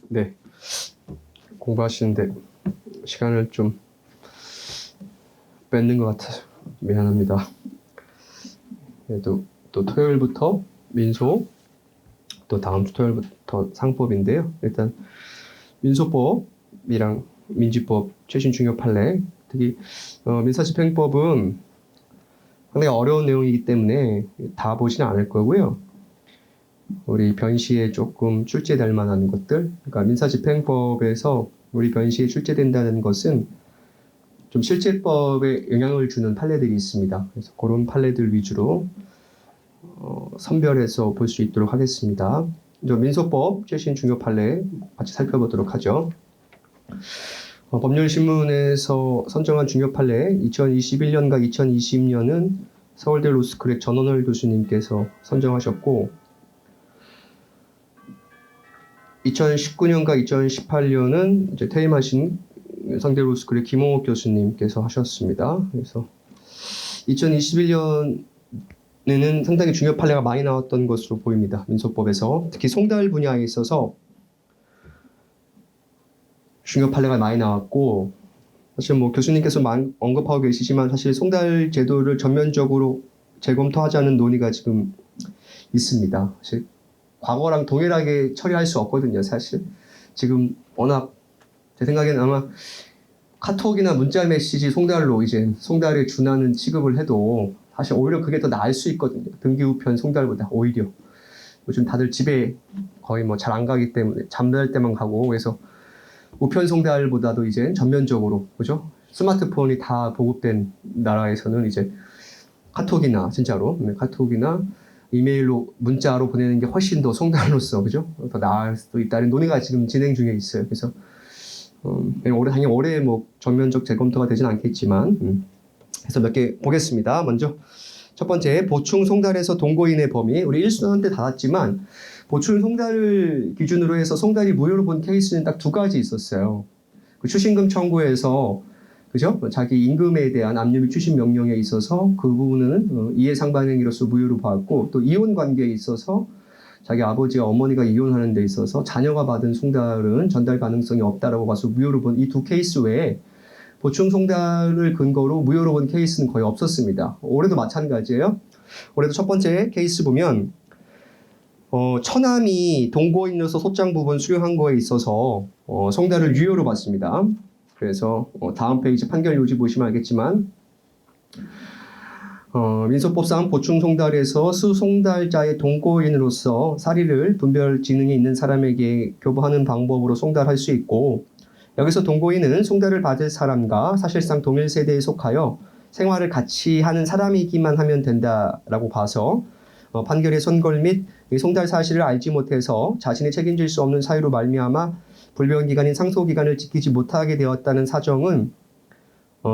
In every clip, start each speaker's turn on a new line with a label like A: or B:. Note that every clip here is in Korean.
A: 네. 공부하시는데 시간을 좀 뺏는 것 같아서 미안합니다. 그래도 또 토요일부터 민소, 또 다음 주 토요일부터 상법인데요. 일단 민소법이랑 민지법 최신 중요 판례, 특히 민사집행법은 상당히 어려운 내용이기 때문에 다 보지는 않을 거고요. 우리 변시에 조금 출제될 만한 것들, 그러니까 민사집행법에서 우리 변시에 출제된다는 것은 좀 실제법에 영향을 주는 판례들이 있습니다. 그래서 그런 판례들 위주로 선별해서 볼 수 있도록 하겠습니다. 민소법 최신 중요 판례 같이 살펴보도록 하죠. 법률신문에서 선정한 중요 판례 2021년과 2020년은 서울대 로스쿨의 전원월 교수님께서 선정하셨고 2019년과 2018년은 이제 퇴임하신 상대 로스쿨의 김홍옥 교수님께서 하셨습니다. 그래서 2021년에는 상당히 중요 판례가 많이 나왔던 것으로 보입니다. 민소법에서 특히 송달 분야에 있어서 중요 판례가 많이 나왔고 사실 뭐 교수님께서 언급하고 계시지만 사실 송달 제도를 전면적으로 재검토하자는 논의가 지금 있습니다. 사실 과거랑 동일하게 처리할 수 없거든요. 사실 지금 워낙 제 생각에는 아마 카톡이나 문자 메시지 송달로 이제 송달에 준하는 취급을 해도 사실 오히려 그게 더 나을 수 있거든요. 등기우편 송달보다 오히려 요즘 다들 집에 거의 뭐 잘 안 가기 때문에 잠잘 때만 가고 그래서 우편 송달보다도 이제 전면적으로 그죠? 스마트폰이 다 보급된 나라에서는 이제 카톡이나 진짜로 카톡이나 이메일로 문자로 보내는 게 훨씬 더 송달로서 그죠? 더 나을 수도 있다는 논의가 지금 진행 중에 있어요. 그래서 당연히 올해 뭐 전면적 재검토가 되진 않겠지만 그래서 몇 개 보겠습니다. 먼저 첫 번째 보충 송달에서 동거인의 범위 우리 1순원 때 다뤘지만 보충 송달을 기준으로 해서 송달이 무효로 본 케이스는 딱 두 가지 있었어요. 그 추신금 청구에서 그죠? 자기 임금에 대한 압류 및 추신 명령에 있어서 그 부분은 이해상반행위로서 무효로 봤고 또 이혼 관계에 있어서 자기 아버지와 어머니가 이혼하는 데 있어서 자녀가 받은 송달은 전달 가능성이 없다라고 봐서 무효로 본 이 두 케이스 외에 보충 송달을 근거로 무효로 본 케이스는 거의 없었습니다. 올해도 마찬가지예요. 올해도 첫 번째 케이스 보면 처남이 동거인으로서 소장 부분 수령한 거에 있어서 송달을 유효로 봤습니다. 그래서 다음 페이지 판결 요지 보시면 알겠지만 민소법상 보충 송달에서 수송달자의 동거인으로서 사리를 분별 지능이 있는 사람에게 교부하는 방법으로 송달할 수 있고 여기서 동거인은 송달을 받을 사람과 사실상 동일 세대에 속하여 생활을 같이 하는 사람이기만 하면 된다라고 봐서 판결의 선고 및 송달 사실을 알지 못해서 자신이 책임질 수 없는 사유로 말미암아 불변기간인 상소기간을 지키지 못하게 되었다는 사정은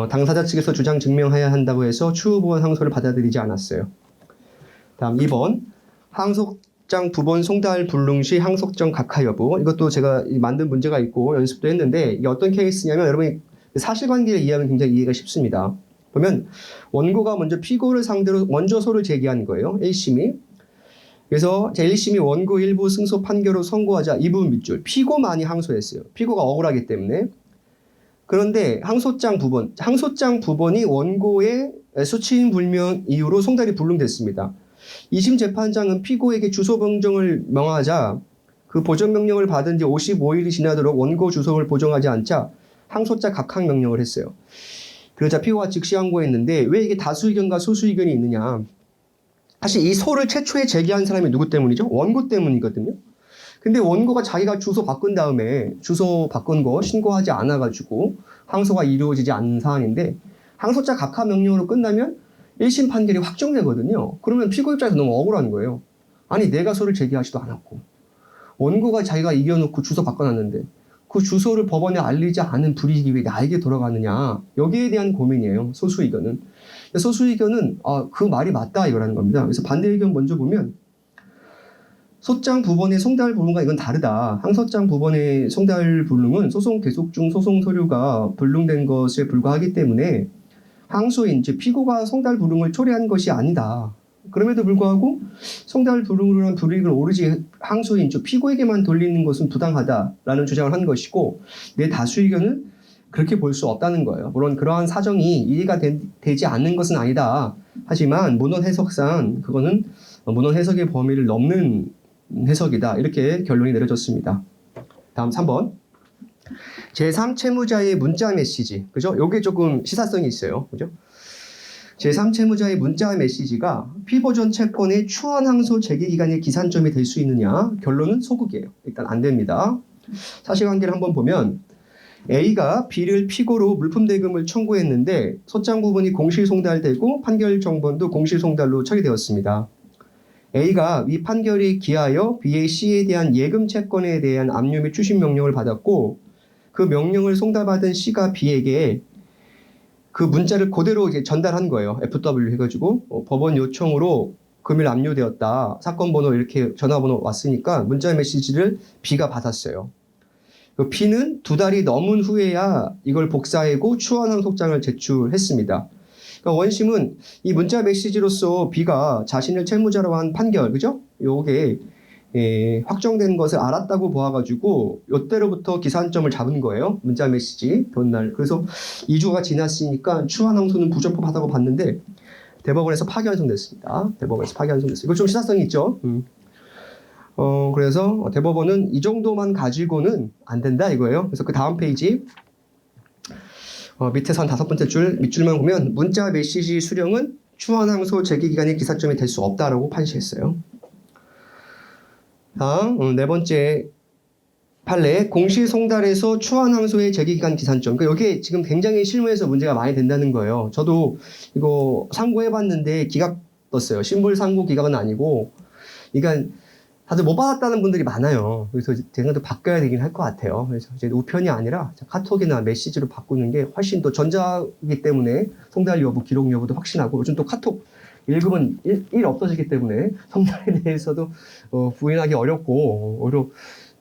A: 당사자 측에서 주장 증명해야 한다고 해서 추후보원 항소를 받아들이지 않았어요. 다음 2번 항속장 부본 송달 불능 시 항속정 각하 여부 이것도 제가 만든 문제가 있고 연습도 했는데 이게 어떤 케이스냐면 여러분이 사실관계를 이해하면 굉장히 이해가 쉽습니다. 보면 원고가 먼저 피고를 상대로 먼저 소를 제기한 거예요. 1심이. 그래서 제1심이 원고 일부 승소 판결로 선고하자 이 부분 밑줄 피고만이 항소했어요. 피고가 억울하기 때문에. 그런데 항소장 부본이 원고의 수치인 불명 이유로 송달이 불능됐습니다. 2심 재판장은 피고에게 주소 변경을 명하자 그 보정 명령을 받은 뒤 55일이 지나도록 원고 주소를 보정하지 않자 항소자 각하 명령을 했어요. 그러자 피고가 즉시 항고했는데 왜 이게 다수 의견과 소수 의견이 있느냐? 사실 이 소를 최초에 제기한 사람이 누구 때문이죠? 원고 때문이거든요. 근데 원고가 자기가 주소 바꾼 다음에 주소 바꾼 거 신고하지 않아가지고 항소가 이루어지지 않는 사안인데 항소자 각하 명령으로 끝나면 1심 판결이 확정되거든요. 그러면 피고 입장에서 너무 억울한 거예요. 아니 내가 소를 제기하지도 않았고 원고가 자기가 이겨놓고 주소 바꿔놨는데 그 주소를 법원에 알리지 않은 불이익이 왜 나에게 돌아가느냐. 여기에 대한 고민이에요. 소수 의견은. 소수 의견은 그 말이 맞다 이거라는 겁니다. 그래서 반대 의견 먼저 보면 소장 부본의 송달 불능과 이건 다르다. 항소장 부본의 송달 불능은 소송 계속 중 소송 서류가 불능된 것에 불과하기 때문에 항소인 즉 피고가 송달 불능을 초래한 것이 아니다. 그럼에도 불구하고 송달 불응으로 불이익을 오로지 항소인 즉 피고에게만 돌리는 것은 부당하다라는 주장을 한 것이고 내 다수 의견은 그렇게 볼 수 없다는 거예요. 물론 그러한 사정이 이해가 되지 않는 것은 아니다. 하지만 문헌 해석상 그거는 문헌 해석의 범위를 넘는 해석이다. 이렇게 결론이 내려졌습니다. 다음 3번. 제3채무자의 문자 메시지. 그죠? 요게 조금 시사성이 있어요. 그죠? 제3채무자의 문자 메시지가 피보전 채권의 추원 항소 제기 기간의 기산점이 될 수 있느냐? 결론은 소극이에요. 일단 안 됩니다. 사실관계를 한번 보면 A가 B를 피고로 물품 대금을 청구했는데 소장 부분이 공실 송달되고 판결 정본도 공실 송달로 처리되었습니다. A가 위 판결에 기하여 B의 C에 대한 예금 채권에 대한 압류 및 추심 명령을 받았고 그 명령을 송달받은 C가 B에게 그 문자를 그대로 이제 전달한 거예요. FW 해가지고 법원 요청으로 금일 압류되었다. 사건 번호 이렇게 전화번호 왔으니까 문자 메시지를 B가 받았어요. B는 2달이 넘은 후에야 이걸 복사하고 추원 항소장을 제출했습니다. 그러니까 원심은 이 문자 메시지로서 B가 자신을 채무자로 한 판결, 그죠? 요게 확정된 것을 알았다고 보아가지고 이때로부터 기산점을 잡은 거예요. 문자 메시지 전날. 그래서 2주가 지났으니까 추원 항소는 부적법하다고 봤는데 대법원에서 파기환송됐습니다. 대법원에서 파기환송됐어요. 이거 좀 시사성이 있죠. 그래서 대법원은 이 정도만 가지고는 안 된다 이거예요. 그래서 그 다음 페이지 밑에서 한 5번째 줄 밑줄만 보면 문자 메시지 수령은 추원 항소 제기 기간의 기사점이 될 수 없다라고 판시했어요. 다음 네 번째 판례 공실 송달에서 추원 항소의 제기 기간 기산점. 그러니까 이게 지금 굉장히 실무에서 문제가 많이 된다는 거예요. 저도 이거 상고해봤는데 기각 떴어요. 신불 상고 기각은 아니고, 그러니까 다들 못 받았다는 분들이 많아요. 그래서 제가 또 바꿔야 되긴 할 것 같아요. 그래서 이제 우편이 아니라 카톡이나 메시지로 바꾸는 게 훨씬 더 전자이기 때문에 송달 여부, 기록 여부도 확신하고 요즘 또 카톡 읽으면 일 없어지기 때문에 송달에 대해서도 부인하기 어렵고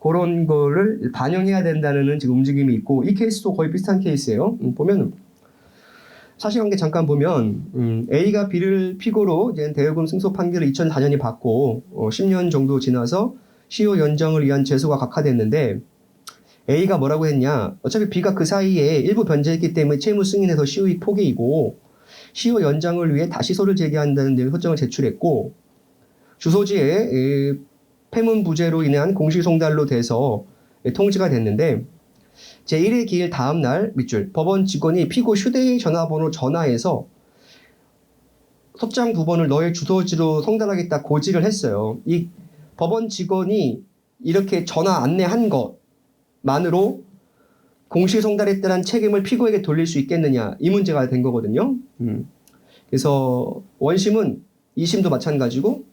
A: 그런 거를 반영해야 된다는 지금 움직임이 있고 이 케이스도 거의 비슷한 케이스예요. 보면 사실관계 잠깐 보면 A가 B를 피고로 이제 대여금 승소 판결을 2004년이 받고 10년 정도 지나서 시효 연장을 위한 제소가 각하됐는데 A가 뭐라고 했냐? 어차피 B가 그 사이에 일부 변제했기 때문에 채무 승인해서 시효이 포기이고 시효 연장을 위해 다시 소를 제기한다는 내용 소장을 제출했고 주소지에 폐문 부재로 인한 공실 송달로 돼서 통지가 됐는데 제1회 기일 다음 날 밑줄 법원 직원이 피고 휴대전화번호 전화해서 소장 9번을 너의 주소지로 송달하겠다 고지를 했어요. 이 법원 직원이 이렇게 전화 안내한 것만으로 공실 송달에 따른 책임을 피고에게 돌릴 수 있겠느냐 이 문제가 된 거거든요. 그래서 원심은 2심도 마찬가지고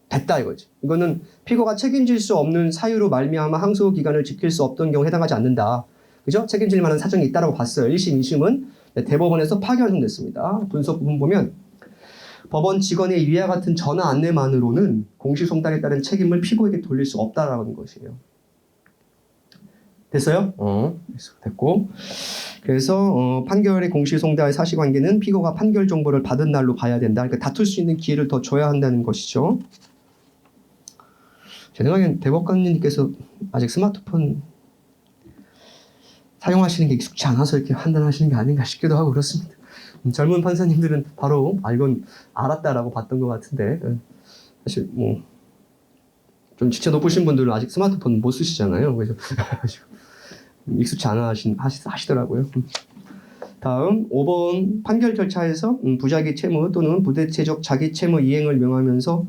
A: 됐다 이거지. 이거는 피고가 책임질 수 없는 사유로 말미암아 항소 기간을 지킬 수 없던 경우 해당하지 않는다. 그죠? 책임질 만한 사정이 있다라고 봤어요. 1심, 2심은 대법원에서 파기환송됐습니다. 분석 부분 보면 법원 직원의 위와 같은 전화 안내만으로는 공실 송달에 따른 책임을 피고에게 돌릴 수 없다라는 것이에요. 됐어요? 됐고. 그래서 판결의 공실 송달 사실관계는 피고가 판결 정보를 받은 날로 봐야 된다. 그러니까 다툴 수 있는 기회를 더 줘야 한다는 것이죠. 제 생각엔 대법관님께서 아직 스마트폰 사용하시는 게 익숙치 않아서 이렇게 판단하시는 게 아닌가 싶기도 하고 그렇습니다. 젊은 판사님들은 바로 이건 알았다라고 봤던 것 같은데 사실 뭐 좀 지체 높으신 분들은 아직 스마트폰 못 쓰시잖아요. 그래서 익숙치 않아 하시더라고요. 다음 5번 판결 절차에서 부자기 채무 또는 부대체적 자기 채무 이행을 명하면서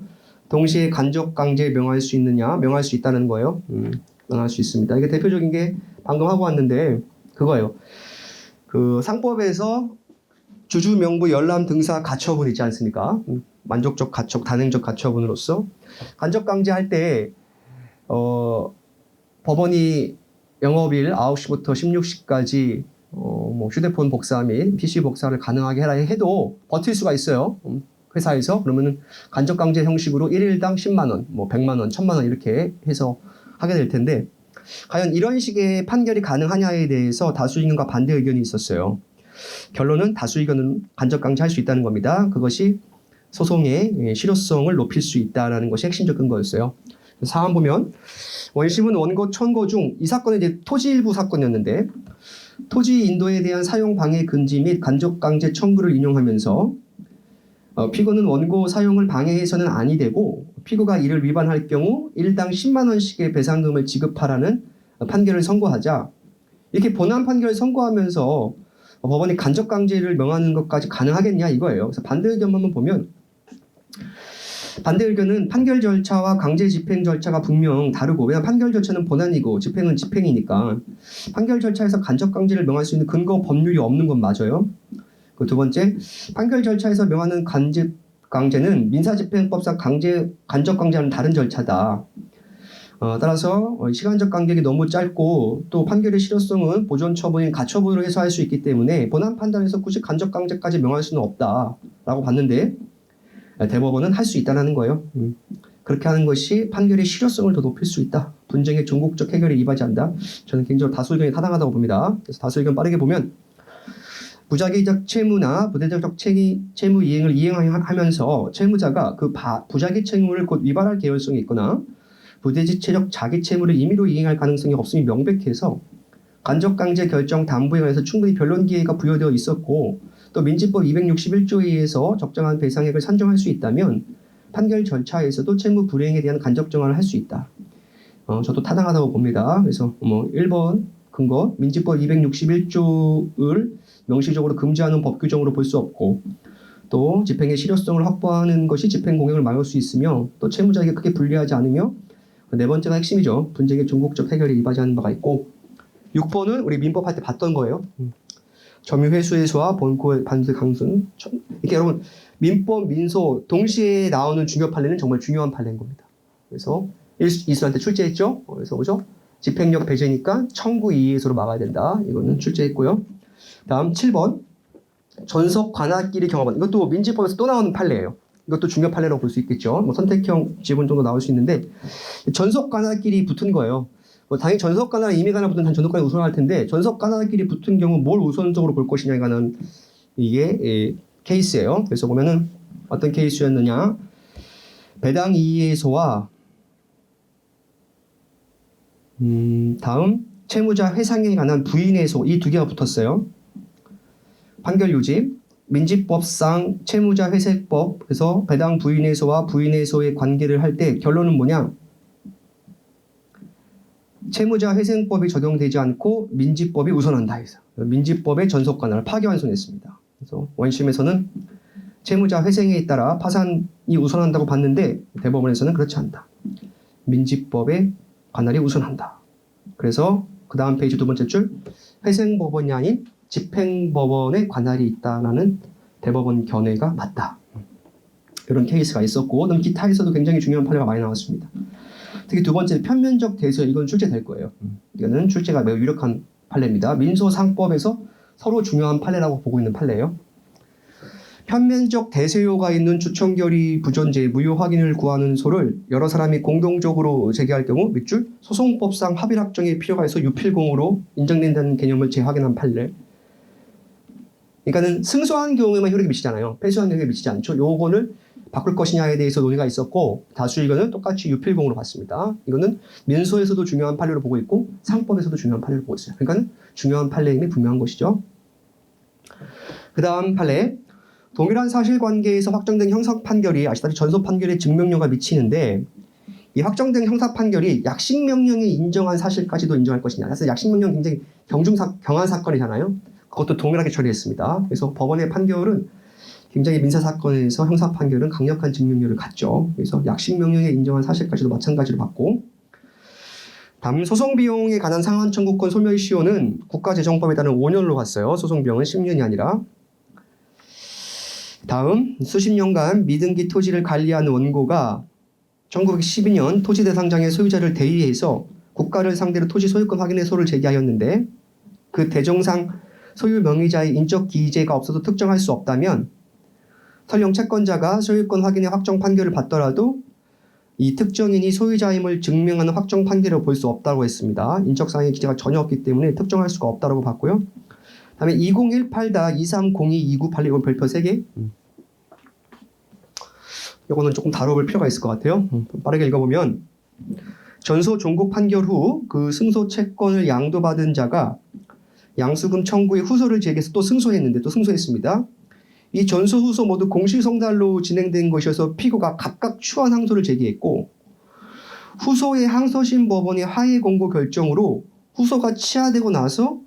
A: 동시에 간접 강제 명할 수 있느냐 명할 수 있다는 거예요. 명할 수 있습니다. 이게 대표적인 게 방금 하고 왔는데 그거예요. 그 상법에서 주주 명부 열람 등사 가처분 있지 않습니까? 만족적 가처, 단행적 가처분으로서 간접 강제할 때 법원이 영업일 9시부터 16시까지 뭐 휴대폰 복사 및 PC 복사를 가능하게 해라 해도 버틸 수가 있어요. 회사에서 그러면은 간접 강제 형식으로 1일당 10만 원, 뭐 100만 원, 1000만 원 이렇게 해서 하게 될 텐데 과연 이런 식의 판결이 가능하냐에 대해서 다수 의견과 반대 의견이 있었어요. 결론은 다수 의견은 간접 강제할 수 있다는 겁니다. 그것이 소송의 실효성을 높일 수 있다는 것이 핵심적 근거였어요. 사안 보면 원심은 원고 천고 중 이 사건은 이제 토지 일부 사건이었는데 토지 인도에 대한 사용 방해 금지 및 간접 강제 청구를 인용하면서 피고는 원고 사용을 방해해서는 아니 되고 피고가 이를 위반할 경우 일당 10만 원씩의 배상금을 지급하라는 판결을 선고하자 이렇게 본안 판결을 선고하면서 법원이 간접 강제를 명하는 것까지 가능하겠냐 이거예요. 그래서 반대 의견만 한번 보면 반대 의견은 판결 절차와 강제 집행 절차가 분명 다르고 왜냐하면 판결 절차는 본안이고 집행은 집행이니까 판결 절차에서 간접 강제를 명할 수 있는 근거 법률이 없는 건 맞아요. 그 두 번째, 판결 절차에서 명하는 강제는 민사집행법상 간접 강제와는 다른 절차다. 따라서 시간적 간격이 너무 짧고 또 판결의 실효성은 보존 처분인 가처분으로 해소할 수 있기 때문에 본안 판단에서 굳이 간접 강제까지 명할 수는 없다라고 봤는데 대법원은 할 수 있다는 거예요. 그렇게 하는 것이 판결의 실효성을 더 높일 수 있다. 분쟁의 종국적 해결에 이바지 한다. 저는 개인적으로 다수 의견이 타당하다고 봅니다. 그래서 다수 의견 빠르게 보면 부작위적 채무나 부대적 채무 이행을 이행하면서 채무자가 그 부작위 채무를 곧 위반할 계열성이 있거나 부대지체적 자기 채무를 임의로 이행할 가능성이 없음이 명백해서 간접강제 결정 담보에 관해서 충분히 변론 기회가 부여되어 있었고 또 민지법 261조에 의해서 적정한 배상액을 산정할 수 있다면 판결 절차에서도 채무 불이행에 대한 간접 정화를 할 수 있다. 저도 타당하다고 봅니다. 그래서 1번 근거 민지법 261조를 명시적으로 금지하는 법 규정으로 볼 수 없고 또 집행의 실효성을 확보하는 것이 집행 공행을 막을 수 있으며 또 채무자에게 크게 불리하지 않으며 네 번째가 핵심이죠. 분쟁의 종국적 해결에 이바지하는 바가 있고 6번은 우리 민법 할 때 봤던 거예요. 점유회수해소와 본고의 반대 강sun. 이렇게 여러분 민법, 민소 동시에 나오는 중요 판례는 정말 중요한 판례인 겁니다. 그래서 이수한테 출제했죠. 그래서 뭐죠? 집행력 배제니까 청구 이의해소로 막아야 된다. 이거는 출제했고요. 다음 7번 전속 관할끼리 경합원. 이것도 민지법에서 또 나오는 판례예요. 이것도 중요 판례라고 볼 수 있겠죠. 뭐 선택형 지분 정도 나올 수 있는데 전속 관할끼리 붙은 거예요. 당연히 전속 관할 임의 관할 붙은 전속 관할 우선할 텐데 전속 관할끼리 붙은 경우 뭘 우선적으로 볼 것이냐에 관한 이게 케이스예요. 그래서 보면은 어떤 케이스였느냐? 배당 이의해소와 다음 채무자 회상에 관한 부인해소 이 두 개가 붙었어요. 판결 유지, 민지법상 채무자 회색법 그래서 배당 부인해소와 부인해소의 관계를 할 때 결론은 뭐냐? 채무자 회생법이 적용되지 않고 민지법이 우선한다 해서 민지법의 전속 관할을 파기환송했습니다. 그래서 원심에서는 채무자 회생에 따라 파산이 우선한다고 봤는데 대법원에서는 그렇지 않다. 민지법의 관할이 우선한다. 그래서 그 다음 페이지 두 번째 줄 회생법원이 아닌 집행법원의 관할이 있다라는 대법원 견해가 맞다. 이런 케이스가 있었고 기타에서도 굉장히 중요한 판례가 많이 나왔습니다. 특히 두 번째 편면적 대소요. 이건 출제될 거예요. 이거는 출제가 매우 유력한 판례입니다. 민소상법에서 서로 중요한 판례라고 보고 있는 판례예요. 편면적 대세효가 있는 주청결의 부존재 무효 확인을 구하는 소를 여러 사람이 공동적으로 제기할 경우 밑줄 소송법상 합의 확정의 필요가 있어 유필공으로 인정된다는 개념을 재확인한 판례. 그러니까는 승소한 경우에만 효력이 미치잖아요. 패소한 경우에 미치지 않죠. 요거를 바꿀 것이냐에 대해서 논의가 있었고 다수 의견은 똑같이 유필공으로 봤습니다. 이거는 민소에서도 중요한 판례로 보고 있고 상법에서도 중요한 판례로 보고 있어요. 그러니까 중요한 판례임이 분명한 것이죠. 그 다음 판례 동일한 사실관계에서 확정된 형사 판결이 아시다시피 전소 판결에 증명료가 미치는데 이 확정된 형사 판결이 약식 명령이 인정한 사실까지도 인정할 것이냐. 사실 약식 명령 굉장히 경한 사건이잖아요. 그것도 동일하게 처리했습니다. 그래서 법원의 판결은 굉장히 민사사건에서 형사 판결은 강력한 증명료를 갖죠. 그래서 약식 명령에 인정한 사실까지도 마찬가지로 봤고 다음 소송비용에 관한 상환 청구권 소멸 시효는 국가재정법에 따른 5년으로 갔어요. 소송비용은 10년이 아니라. 다음 수십 년간 미등기 토지를 관리하는 원고가 1912년 토지 대상장의 소유자를 대의해서 국가를 상대로 토지 소유권 확인의 소를 제기하였는데 그 대정상 소유 명의자의 인적 기재가 없어도 특정할 수 없다면 설령 채권자가 소유권 확인의 확정 판결을 받더라도 이 특정인이 소유자임을 증명하는 확정 판결을 볼 수 없다고 했습니다. 인적상의 기재가 전혀 없기 때문에 특정할 수가 없다고 봤고요. 다음에 2018-2302-298 이건 별표 3개. 이거는 조금 다뤄볼 필요가 있을 것 같아요. 빠르게 읽어보면 전소 종국 판결 후 그 승소 채권을 양도받은 자가 양수금 청구의 후소를 제기해서 또 승소했는데 또 승소했습니다. 이 전소 후소 모두 공시송달로 진행된 것이어서 피고가 각각 추한 항소를 제기했고 후소의 항소심 법원의 하위 공고 결정으로 후소가 취하되고 나서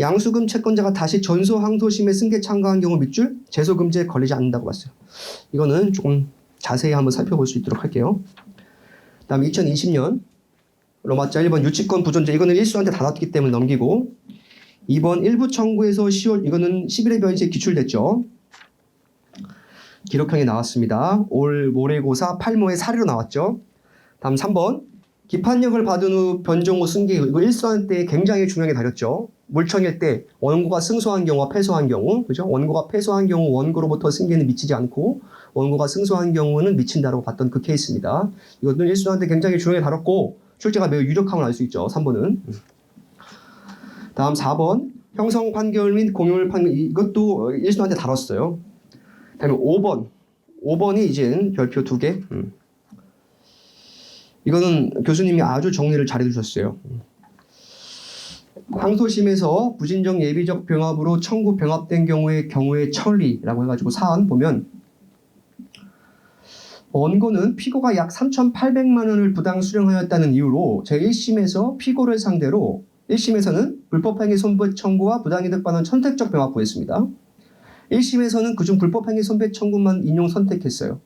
A: 양수금 채권자가 다시 전소 항소심에 승계 참가한 경우 밑줄 제소금지에 걸리지 않는다고 봤어요. 이거는 조금 자세히 한번 살펴볼 수 있도록 할게요. 다음 2020년 로마자 1번 유치권 부존재 이거는 1수한테 다뤘기 때문에 넘기고 2번 일부 청구에서 10월 이거는 11회 변시에 기출됐죠. 기록형이 나왔습니다. 올 모래고사 8모의 사례로 나왔죠. 다음 3번 기판력을 받은 후 변종 후 승계 이거 1수한 때 굉장히 중요하게 다뤘죠. 물청일 때 원고가 승소한 경우와 패소한 경우 그죠? 원고가 패소한 경우 원고로부터 승계는 미치지 않고 원고가 승소한 경우는 미친다라고 봤던 그 케이스입니다. 이것도 1수한 때 굉장히 중요하게 다뤘고 출제가 매우 유력함을 알 수 있죠. 3번은. 다음 4번 형성 판결 및 공유물 판결 이것도 1수한테 다뤘어요. 다음에 5번이 이제 별표 2개. 이거는 교수님이 아주 정리를 잘해 주셨어요. 항소심에서 부진적 예비적 병합으로 청구 병합된 경우의 처리라고 해가지고 사안 보면 원고는 피고가 약 3,800만 원을 부당 수령하였다는 이유로 제1심에서 피고를 상대로 1심에서는 불법행위 손배 청구와 부당이득 반환 선택적 병합 구했습니다. 1심에서는 그중 불법행위 손배 청구만 인용 선택했어요.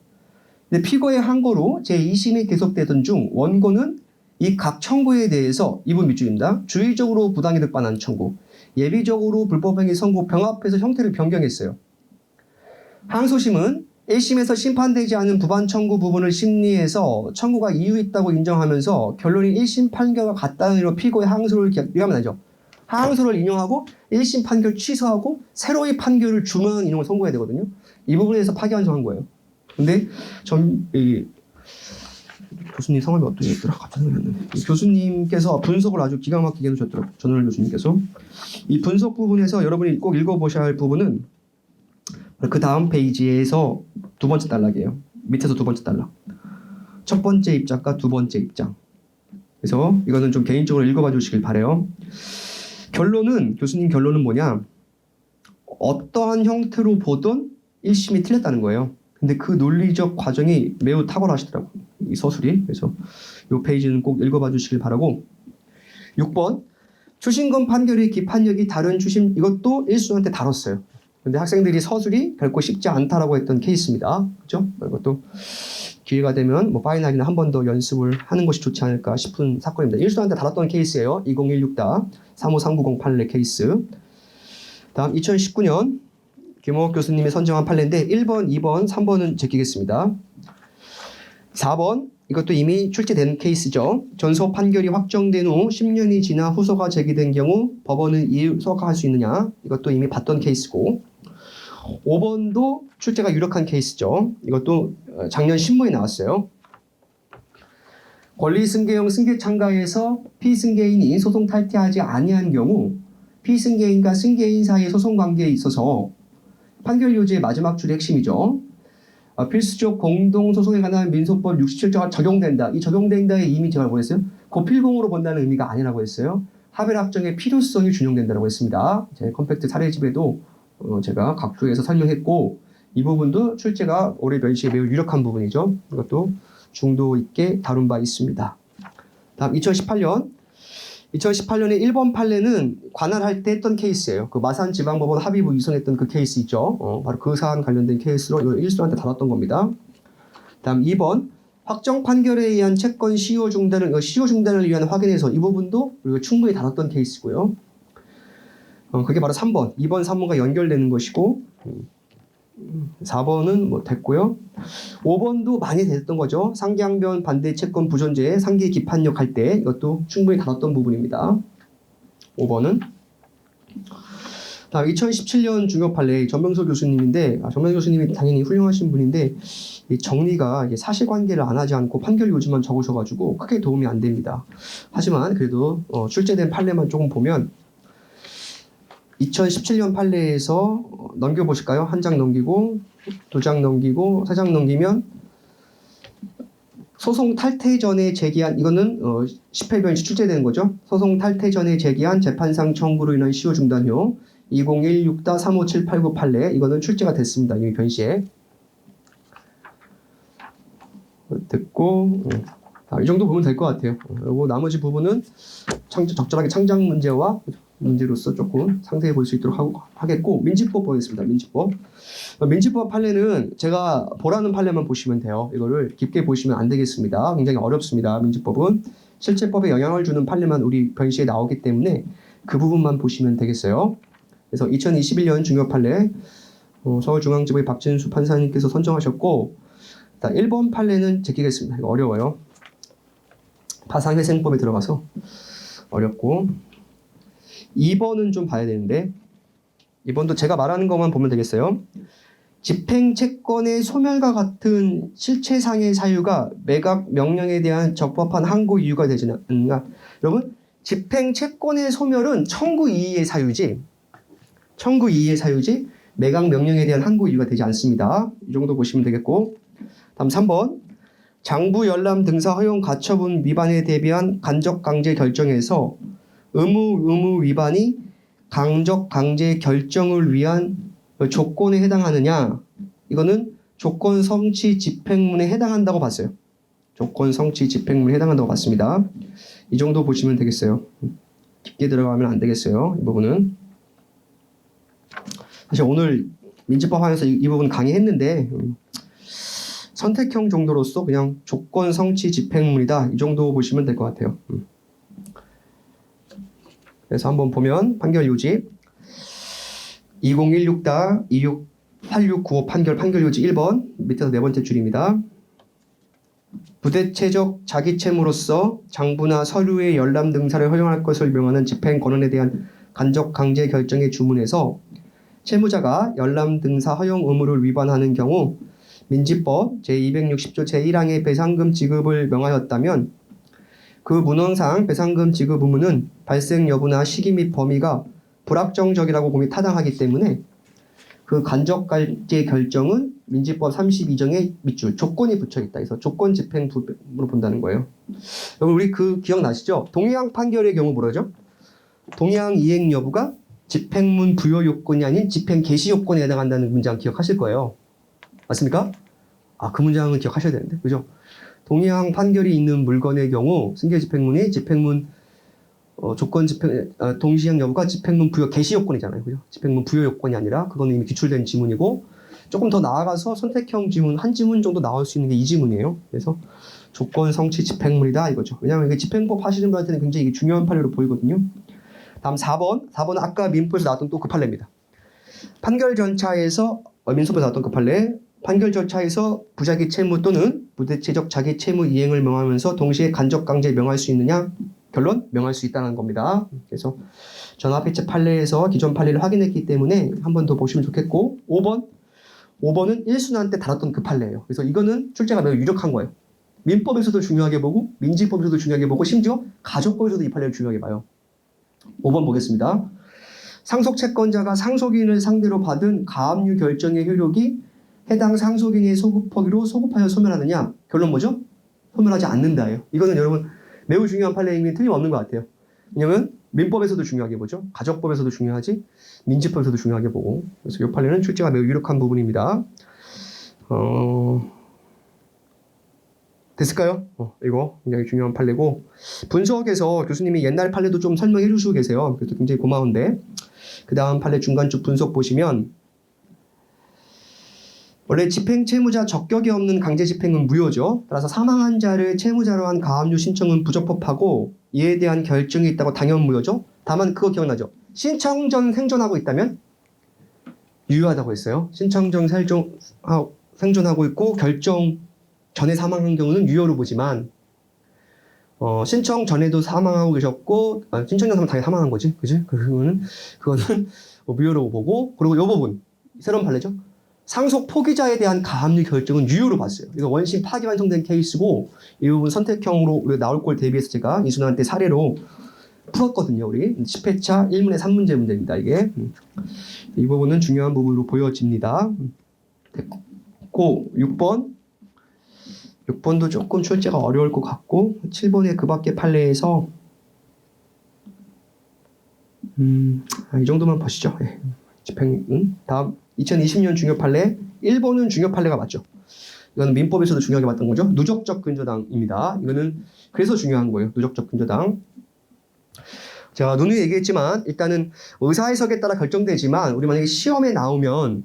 A: 근데 피고의 항고로 제2심이 계속되던 중 원고는 이 각 청구에 대해서 이분 밑줄입니다. 주의적으로 부당이득 반환 청구, 예비적으로 불법행위 선고 병합해서 형태를 변경했어요. 항소심은 1심에서 심판되지 않은 부반 청구 부분을 심리해서 청구가 이유 있다고 인정하면서 결론이 1심 판결과 같다는 의미로 피고의 항소를 위하면 되죠. 항소를 인용하고 1심 판결 취소하고 새로이 판결을 주면 인용을 선고해야 되거든요. 이 부분에서 파기환송한 거예요. 근데 교수님 성함이 어떻게 됐더라? 갑자기 생각났네. 교수님께서 분석을 아주 기가 막히게 해주셨더라고요. 전원일 교수님께서. 이 분석 부분에서 여러분이 꼭 읽어보셔야 할 부분은 그 다음 페이지에서 두 번째 단락이에요. 밑에서 두 번째 단락. 첫 번째 입장과 두 번째 입장. 그래서 이거는 좀 개인적으로 읽어봐 주시길 바래요. 교수님 결론은 뭐냐? 어떠한 형태로 보던 1심이 틀렸다는 거예요. 근데 그 논리적 과정이 매우 탁월하시더라고요. 이 서술이. 그래서 이 페이지는 꼭 읽어봐 주시길 바라고. 6번. 추신검 판결의 기판력이 다른 추심 이것도 1수한테 다뤘어요. 근데 학생들이 서술이 결코 쉽지 않다라고 했던 케이스입니다. 그죠? 이것도 기회가 되면 뭐 파이널이나 한 번 더 연습을 하는 것이 좋지 않을까 싶은 사건입니다. 1수한테 다뤘던 케이스예요. 2016-353908 판례 케이스. 다음 2019년 김호옥 교수님이 선정한 판례인데 1번, 2번, 3번은 제끼겠습니다. 4번 이것도 이미 출제된 케이스죠. 전소 판결이 확정된 후 10년이 지나 후소가 제기된 경우 법원은 이유 소각할 수 있느냐 이것도 이미 봤던 케이스고 5번도 출제가 유력한 케이스죠. 이것도 작년 신문에 나왔어요. 권리승계형 승계 참가에서 피승계인이 소송 탈퇴하지 아니한 경우 피승계인과 승계인 사이의 소송관계에 있어서 판결 요지의 마지막 줄의 핵심이죠. 필수적 공동소송에 관한 민소법 67조가 적용된다. 이 적용된다에 이미 제가 뭐 했어요? 고필공으로 본다는 의미가 아니라고 했어요. 하벨 확정의 필요성이 준용된다고 했습니다. 제 컴팩트 사례집에도 제가 각조에서 설명했고 이 부분도 출제가 올해 멸시에 매우 유력한 부분이죠. 이것도 중도 있게 다룬 바 있습니다. 다음 2018년에 1번 판례는 관할할 때 했던 케이스예요. 그 마산지방법원 합의부 이송했던 그 케이스 있죠. 바로 그 사안 관련된 케이스로 이걸 1수한테 다뤘던 겁니다. 다음 2번 확정 판결에 의한 채권 시효 중단을 위한 확인에서 이 부분도 우리가 충분히 다뤘던 케이스고요. 그게 바로 3번, 2번, 3번과 연결되는 것이고 4번은 뭐 됐고요. 5번도 많이 됐던 거죠. 상기항변 반대 채권 부존재 상기 기판력 할 때 이것도 충분히 다뤘던 부분입니다. 5번은 다음 2017년 중요 판례 전명서 교수님인데 전명서 교수님이 당연히 훌륭하신 분인데 이 정리가 사실관계를 안 하지 않고 판결 요지만 적으셔가지고 크게 도움이 안 됩니다. 하지만 그래도 출제된 판례만 조금 보면 2017년 판례에서 넘겨보실까요? 한 장 넘기고, 두 장 넘기고, 세 장 넘기면 소송 탈퇴 전에 제기한 이거는 10회변시 출제되는 거죠. 소송 탈퇴 전에 제기한 재판상 청구로 인한 시효 중단효 2016-357898 판례 이거는 출제가 됐습니다. 이미 변시에 됐고 이 정도 보면 될 것 같아요. 그리고 나머지 부분은 적절하게 창작 문제로서 조금 상세히 볼 수 있도록 하겠고 민지법 보겠습니다. 민지법 판례는 제가 보라는 판례만 보시면 돼요. 이거를 깊게 보시면 안 되겠습니다. 굉장히 어렵습니다. 민지법은 실제법에 영향을 주는 판례만 우리 변시에 나오기 때문에 그 부분만 보시면 되겠어요. 그래서 2021년 중요 판례 서울중앙지법의 박진수 판사님께서 선정하셨고 1번 판례는 제끼겠습니다. 이거 어려워요. 파상회생법에 들어가서 어렵고 2번은 좀 봐야 되는데 2번도 제가 말하는 것만 보면 되겠어요. 집행채권의 소멸과 같은 실체상의 사유가 매각 명령에 대한 적법한 항고 이유가 되지 않는가. 여러분 집행채권의 소멸은 청구 이의의 사유지 매각 명령에 대한 항고 이유가 되지 않습니다. 이 정도 보시면 되겠고 다음 3번 장부 열람 등사 허용 가처분 위반에 대비한 간접 강제 결정에서 의무 위반이 강적 강제 결정을 위한 조건에 해당하느냐 이거는 조건 성취 집행문에 해당한다고 봤어요. 조건 성취 집행문에 해당한다고 봤습니다. 이 정도 보시면 되겠어요. 깊게 들어가면 안 되겠어요. 이 부분은 사실 오늘 민지법 하면서 이 부분 강의했는데 선택형 정도로서 그냥 조건 성취 집행문이다. 이 정도 보시면 될 것 같아요. 그래서 한번 보면 판결 요지 2016-268695 판결 요지 1번 밑에서 네 번째 줄입니다. 부대체적 자기채무로서 장부나 서류의 열람 등사를 허용할 것을 명하는 집행 권한에 대한 간접 강제 결정의 주문에서 채무자가 열람 등사 허용 의무를 위반하는 경우 민지법 제260조 제1항의 배상금 지급을 명하였다면 그 문헌상 배상금 지급 의무는 발생 여부나 시기 및 범위가 불확정적이라고 봄이 타당하기 때문에 그 간접 강제 결정은 민지법 32정의 밑줄 조건이 붙여 있다. 그래서 조건 집행으로 본다는 거예요. 여러분 우리 그 기억나시죠? 동의항 판결의 경우 뭐라죠? 동의항 이행 여부가 집행문 부여 요건이 아닌 집행 개시 요건에 해당한다는 문장 기억하실 거예요. 맞습니까? 그 문장은 기억하셔야 되는데, 그죠? 동의항 판결이 있는 물건의 경우 승계 집행문이 집행문 조건 집행 동시행 여부가 집행문 부여 개시 요건이잖아요, 그죠? 집행문 부여 요건이 아니라 그거는 이미 기출된 지문이고 조금 더 나아가서 선택형 지문 한 지문 정도 나올 수 있는 게 이 지문이에요. 그래서 조건 성취 집행문이다 이거죠. 왜냐하면 이게 집행법 하시는 분한테는 굉장히 이게 중요한 판례로 보이거든요. 다음 4번은 아까 민법에서 나왔던 또 그 판례입니다. 판결 절차에서 민법에서 나왔던 그 판례. 판결 절차에서 부자기 채무 또는 부대체적 자기 채무 이행을 명하면서 동시에 간접 강제 명할 수 있느냐? 결론 명할 수 있다는 겁니다. 그래서 전압해체 판례에서 기존 판례를 확인했기 때문에 한 번 더 보시면 좋겠고 5번은 1순환 때 다뤘던 그 판례예요. 그래서 이거는 출제가 매우 유력한 거예요. 민법에서도 중요하게 보고 민지법에서도 중요하게 보고 심지어 가족법에서도 이 판례를 중요하게 봐요. 5번 보겠습니다. 상속채권자가 상속인을 상대로 받은 가압류 결정의 효력이 해당 상속인의 소급하기로 소급하여 소멸하느냐? 결론 뭐죠? 소멸하지 않는다예요. 이거는 여러분 매우 중요한 판례임이 틀림없는 것 같아요. 왜냐하면 민법에서도 중요하게 보죠. 가족법에서도 중요하지 민지법에서도 중요하게 보고 그래서 이 판례는 출제가 매우 유력한 부분입니다. 됐을까요? 이거 굉장히 중요한 판례고 분석에서 교수님이 옛날 판례도 좀 설명해 주시고 계세요. 그래서 굉장히 고마운데 그 다음 판례 중간쯤 분석 보시면 원래 집행채무자 적격이 없는 강제집행은 무효죠. 따라서 사망한 자를 채무자로 한 가압류 신청은 부적법하고 이에 대한 결정이 있다고 당연 무효죠. 다만 그거 기억나죠? 신청 전 생존하고 있다면 유효하다고 했어요. 신청 전 생존하고 있고 결정 전에 사망한 경우는 유효로 보지만 신청 전에도 사망하고 계셨고 신청 전 당연히 사망한 거지. 그지? 그거는 무효로 보고 그리고 이 부분 새로운 판례죠. 상속 포기자에 대한 가압류 결정은 유효로 봤어요. 이거 원심 파기 완성된 케이스고 이 부분 선택형으로 나올 걸 대비해서 제가 이순환 때 사례로 풀었거든요. 우리 10회차 1문의 3문제 문제입니다. 이게 이 부분은 중요한 부분으로 보여집니다. 됐고 6번 6번도 조금 출제가 어려울 것 같고 7번의 그 밖의 판례에서 이 정도만 보시죠. 예. 다음 2020년 중요 판례 1번은 중요 판례가 맞죠. 이거는 민법에서도 중요하게 봤던 거죠. 누적적 근저당입니다. 이거는 그래서 중요한 거예요. 누적적 근저당. 제가 누누이 얘기했지만 일단은 의사해석에 따라 결정되지만 우리 만약에 시험에 나오면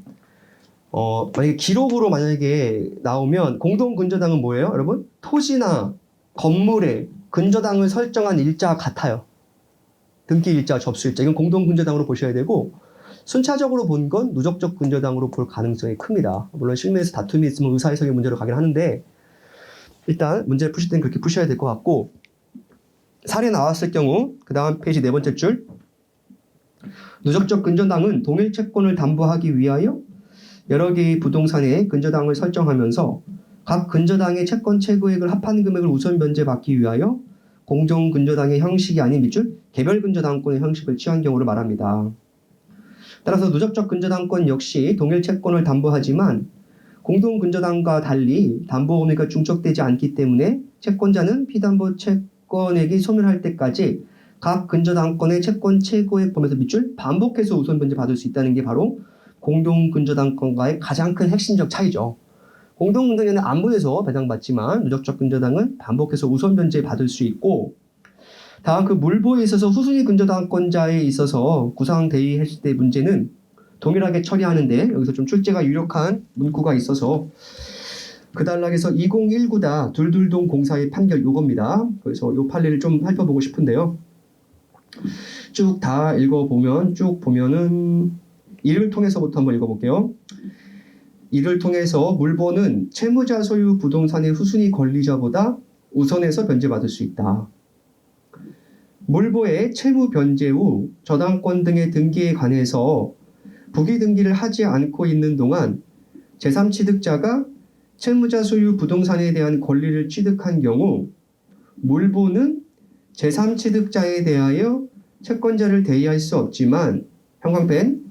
A: 만약에 기록으로 만약에 나오면 공동 근저당은 뭐예요? 여러분? 토지나 건물에 근저당을 설정한 일자가 같아요. 등기 일자, 접수 일자. 이건 공동 근저당으로 보셔야 되고 순차적으로 본 건 누적적 근저당으로 볼 가능성이 큽니다. 물론 실무에서 다툼이 있으면 의사해석의 문제로 가긴 하는데 일단 문제를 푸실 때는 그렇게 푸셔야 될 것 같고 사례 나왔을 경우 그 다음 페이지 네 번째 줄 누적적 근저당은 동일 채권을 담보하기 위하여 여러 개의 부동산에 근저당을 설정하면서 각 근저당의 채권 최고액을 합한 금액을 우선 변제받기 위하여 공정 근저당의 형식이 아닌 밑줄 개별 근저당권의 형식을 취한 경우를 말합니다. 따라서 누적적 근저당권 역시 동일 채권을 담보하지만 공동 근저당과 달리 담보 범위가 중첩되지 않기 때문에 채권자는 피담보 채권액이 소멸할 때까지 각 근저당권의 채권 최고액 범위에서 밑줄 반복해서 우선 변제 받을 수 있다는 게 바로 공동 근저당권과의 가장 큰 핵심적 차이죠. 공동 근저당은 안분해서 배당받지만 누적적 근저당은 반복해서 우선 변제 받을 수 있고 다음 그 물보에 있어서 후순위 근저당권자에 있어서 구상 대의했을 때 문제는 동일하게 처리하는데 여기서 좀 출제가 유력한 문구가 있어서 그 단락에서 2019다 둘둘동 공사의 판결 요겁니다. 그래서 요 판례를 좀 살펴보고 싶은데요. 쭉 다 읽어보면 쭉 보면은 이를 통해서부터 한번 읽어볼게요. 이를 통해서 물보는 채무자 소유 부동산의 후순위 권리자보다 우선해서 변제받을 수 있다. 물보의 채무 변제 후 저당권 등의 등기에 관해서 부기 등기를 하지 않고 있는 동안 제3취득자가 채무자 소유 부동산에 대한 권리를 취득한 경우 물보는 제3취득자에 대하여 채권자를 대의할 수 없지만 형광펜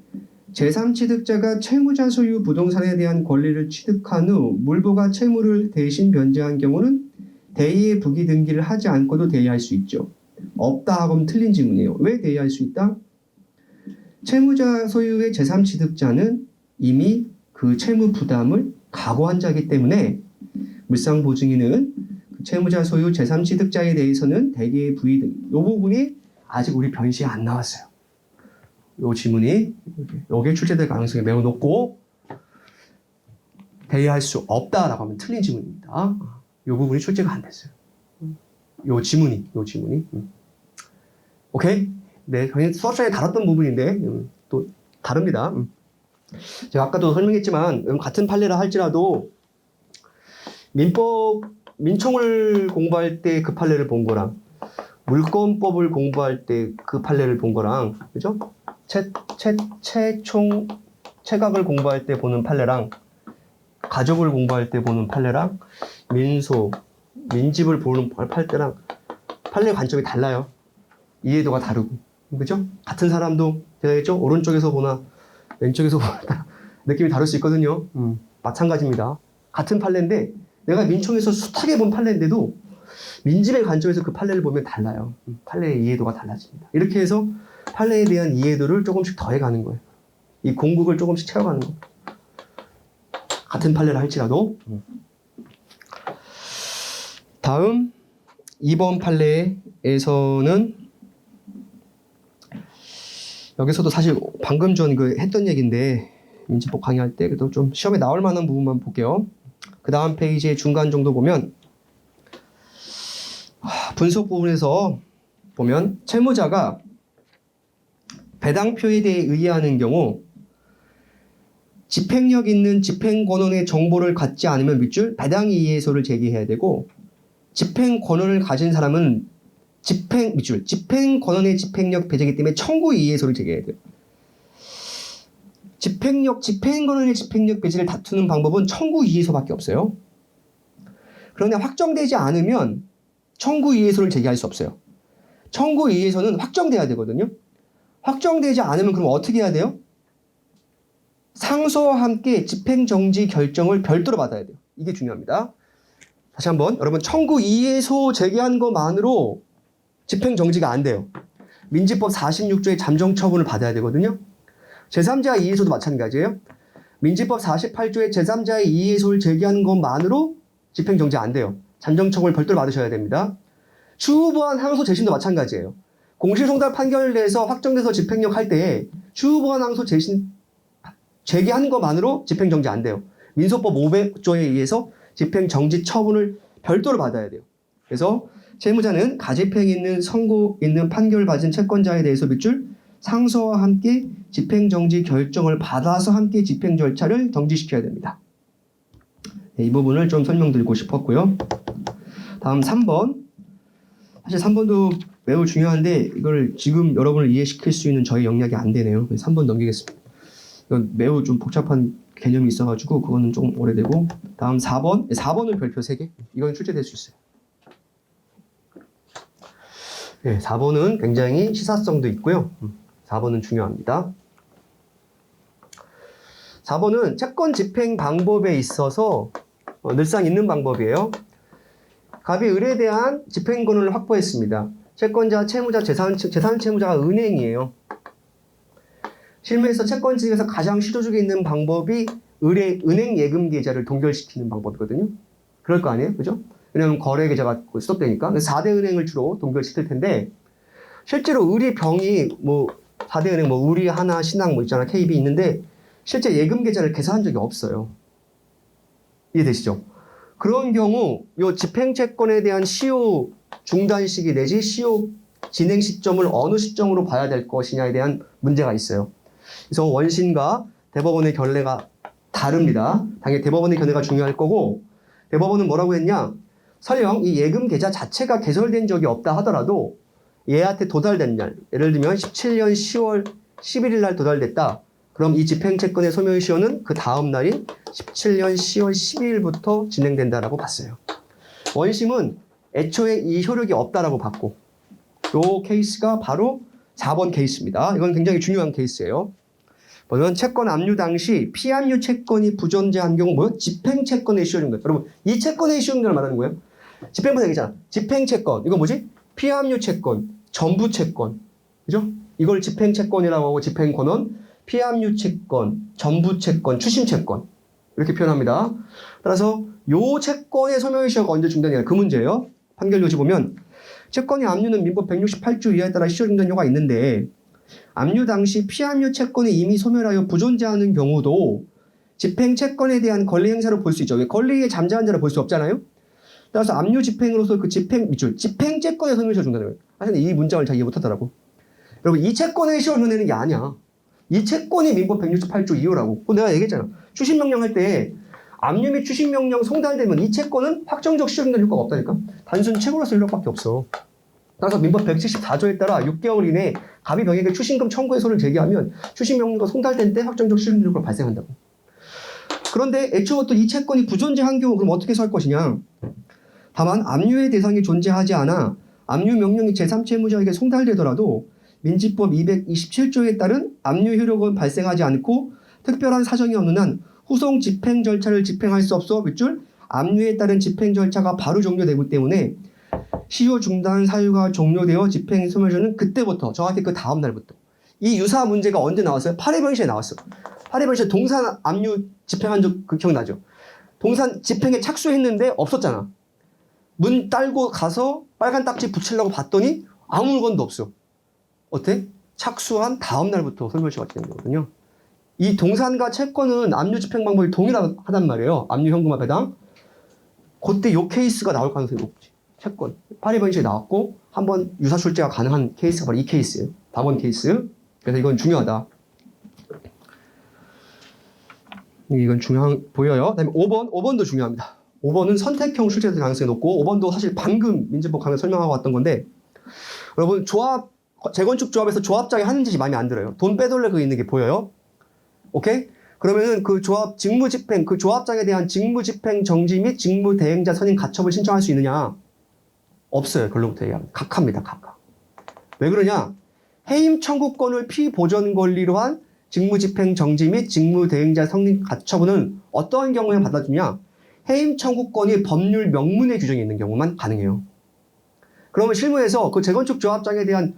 A: 제3취득자가 채무자 소유 부동산에 대한 권리를 취득한 후 물보가 채무를 대신 변제한 경우는 대의의 부기 등기를 하지 않고도 대의할 수 있죠. 없다 하고는 틀린 질문이에요. 왜 대의할 수 있다? 채무자 소유의 제3취득자는 이미 그 채무 부담을 각오한 자이기 때문에 물상보증인은 채무자 소유 제3취득자에 대해서는 대개의 부의 등 이 부분이 아직 우리 변시에 안 나왔어요. 이 지문이 여기에 출제될 가능성이 매우 높고 대의할 수 없다라고 하면 틀린 지문입니다. 이 부분이 출제가 안 됐어요. 요 지문이. 오케이? 네, 저희 수업 시간에 다뤘던 부분인데 또 다릅니다. 제가 아까도 설명했지만 같은 판례라 할지라도 민총을 공부할 때 그 판례를 본 거랑 물권법을 공부할 때 그 판례를 본 거랑 그죠? 채각을 공부할 때 보는 판례랑 가족을 공부할 때 보는 판례랑 민집을 보는 판례랑 판례 관점이 달라요. 이해도가 다르고 그죠? 같은 사람도 제가 했죠? 오른쪽에서 보나 왼쪽에서 보나 느낌이 다를 수 있거든요. 마찬가지입니다. 같은 판례인데 내가 민총에서 숱하게 본 판례인데도 민집의 관점에서 그 판례를 보면 달라요. 판례의 이해도가 달라집니다. 이렇게 해서 판례에 대한 이해도를 조금씩 더해가는 거예요. 이 공국을 조금씩 채워가는 거예요. 같은 판례를 할지라도. 다음 2번 판례에서는 여기서도 사실 방금 전 그 했던 얘기인데 민지법 강의할 때 그래도 좀 시험에 나올 만한 부분만 볼게요. 그 다음 페이지의 중간 정도 보면 분석 부분에서 보면 채무자가 배당표에 대해 의뢰하는 경우 집행력 있는 집행권원의 정보를 갖지 않으면 밑줄 배당이의소를 제기해야 되고 집행권원을 가진 사람은 집행권원의 집행력 배제이기 때문에 청구이의소를 제기해야 돼요. 집행권원의 집행력 배제를 다투는 방법은 청구이의소밖에 없어요. 그런데 확정되지 않으면 청구이의소를 제기할 수 없어요. 청구이의소는 확정돼야 되거든요. 확정되지 않으면 그럼 어떻게 해야 돼요? 상소와 함께 집행정지 결정을 별도로 받아야 돼요. 이게 중요합니다. 다시 한번 여러분 청구 이의소 제기한 것만으로 집행정지가 안 돼요. 민지법 46조의 잠정처분을 받아야 되거든요. 제3자 이의소도 마찬가지예요. 민지법 48조의 제3자의 이의소를 제기한 것만으로 집행정지 안 돼요. 잠정처분을 별도로 받으셔야 됩니다. 추후보안 항소 재심도 마찬가지예요. 공실송달 판결을 내서 확정돼서 집행력 할 때에 추후보안 항소 재심 제기한 것만으로 집행정지 안 돼요. 민소법 500조에 의해서 집행정지 처분을 별도로 받아야 돼요. 그래서 채무자는 가집행 있는 선고 있는 판결을 받은 채권자에 대해서 밑줄 상소와 함께 집행정지 결정을 받아서 함께 집행 절차를 정지시켜야 됩니다. 네, 이 부분을 좀 설명드리고 싶었고요. 다음 3번. 사실 3번도 매우 중요한데 이걸 지금 여러분을 이해시킬 수 있는 저희 역량이 안 되네요. 3번 넘기겠습니다. 이건 매우 좀 복잡한 개념이 있어가지고 그거는 좀 오래되고. 다음 4번. 4번은 별표 3개. 이건 출제될 수 있어요. 네, 4번은 굉장히 시사성도 있고요. 4번은 중요합니다. 4번은 채권 집행 방법에 있어서 늘상 있는 방법이에요. 갑이 을에 대한 집행권을 확보했습니다. 채권자, 채무자, 재산 채무자가 은행이에요. 실무에서 채권 측에서 가장 실효적에 있는 방법이 을의 은행 예금 계좌를 동결시키는 방법이거든요. 그럴 거 아니에요? 그죠? 왜냐하면 거래 계좌가 수독되니까. 4대 은행을 주로 동결시킬 텐데, 실제로 을이 병이 4대 은행 우리, 하나, 신항 있잖아. KB 있는데, 실제 예금 계좌를 개설한 적이 없어요. 이해되시죠? 그런 경우, 요 집행채권에 대한 시효 중단 시기 내지 시효 진행 시점을 어느 시점으로 봐야 될 것이냐에 대한 문제가 있어요. 그래서 원심과 대법원의 결례가 다릅니다. 당연히 대법원의 견해가 중요할 거고, 대법원은 뭐라고 했냐? 설령 이 예금 계좌 자체가 개설된 적이 없다 하더라도 얘한테 도달된 날, 예를 들면 17년 10월 11일 날 도달됐다. 그럼 이 집행채권의 소멸 시효는 그 다음 날인 17년 10월 12일부터 진행된다라고 봤어요. 원심은 애초에 이 효력이 없다라고 봤고, 요 케이스가 바로 4번 케이스입니다. 이건 굉장히 중요한 케이스예요. 보면 채권 압류 당시 피압류 채권이 부존재한 경우 뭐요? 집행채권의 시효인 거예요. 여러분, 이 채권의 시효인 걸 말하는 거예요. 집행권 얘기잖아. 집행채권. 이건 뭐지? 피압류 채권, 전부채권. 그죠? 이걸 집행채권이라고 하고 집행권은 피압류 채권, 전부채권, 추심채권. 이렇게 표현합니다. 따라서 요 채권의 소멸시효가 언제 중단이냐. 그 문제예요. 판결 요지 보면 채권의 압류는 민법 168조 이하에 따라 시효 중단효가 있는데 압류 당시 피압류 채권이 이미 소멸하여 부존재하는 경우도 집행채권에 대한 권리 행사로 볼 수 있죠. 권리의 잠재한 자로 볼 수 없잖아요. 따라서 압류 집행으로서 그 집행채권의 소멸시효 중단을. 사실 이 문장을 잘 이해 못하더라고. 여러분, 이 채권의 시효를 내는 게 아니야. 이 채권이 민법 168조 2호라고. 그거 내가 얘기했잖아. 추심명령 할 때 압류 및 추심명령 송달되면 이 채권은 확정적 시효 중단 효과가 없다니까. 단순 채권으로서 효력밖에 없어. 따라서 민법 174조에 따라 6개월 이내에 갑이 병에게 추심금 청구의 소를 제기하면 추심명령과 송달된 때 확정적 시효 중단 효과가 발생한다고. 그런데 애초부터 이 채권이 부존재한 경우 그럼 어떻게 할 것이냐. 다만 압류의 대상이 존재하지 않아 압류 명령이 제3채무자에게 송달되더라도 민지법 227조에 따른 압류 효력은 발생하지 않고 특별한 사정이 없는 한 후송 집행 절차를 집행할 수 없어 밑줄 압류에 따른 집행 절차가 바로 종료되기 때문에 시효 중단 사유가 종료되어 집행 소멸시효는 그때부터 정확히 그 다음 날부터. 이 유사 문제가 언제 나왔어요? 8회 변시에 나왔어. 8회 변시에 동산 압류 집행한 적 그 기억나죠? 동산 집행에 착수했는데 없었잖아. 문 딸고 가서 빨간 딱지 붙이려고 봤더니 아무 물건도 없어. 어때? 착수한 다음 날부터 소멸시효가 되는 거거든요. 이 동산과 채권은 압류 집행 방법이 동일하단 말이에요. 압류 현금화 배당. 그때 요 케이스가 나올 가능성이 높지. 채권. 8회 변시에 나왔고 한번 유사 출제가 가능한 케이스가 바로 이 케이스예요. 4번 케이스. 그래서 이건 중요하다. 이건 중요한 보여요. 그다음에 5번도 중요합니다. 5번은 선택형 출제될 가능성이 높고 5번도 사실 방금 민지법 강의 설명하고 왔던 건데 여러분 재건축 조합에서 조합장이 하는 짓이 마음에 안 들어요. 돈 빼돌려 그 있는 게 보여요. 오케이? 그러면은 그 조합 직무집행 그 조합장에 대한 직무집행 정지 및 직무대행자 선임 가처분 신청할 수 있느냐? 없어요. 결론부터 얘기하면 각하입니다. 각하. 왜 그러냐? 해임 청구권을 피보전 권리로 한 직무집행 정지 및 직무대행자 선임 가처분은 어떠한 경우에 받아주냐? 해임 청구권이 법률 명문의 규정이 있는 경우만 가능해요. 그러면 실무에서 그 재건축 조합장에 대한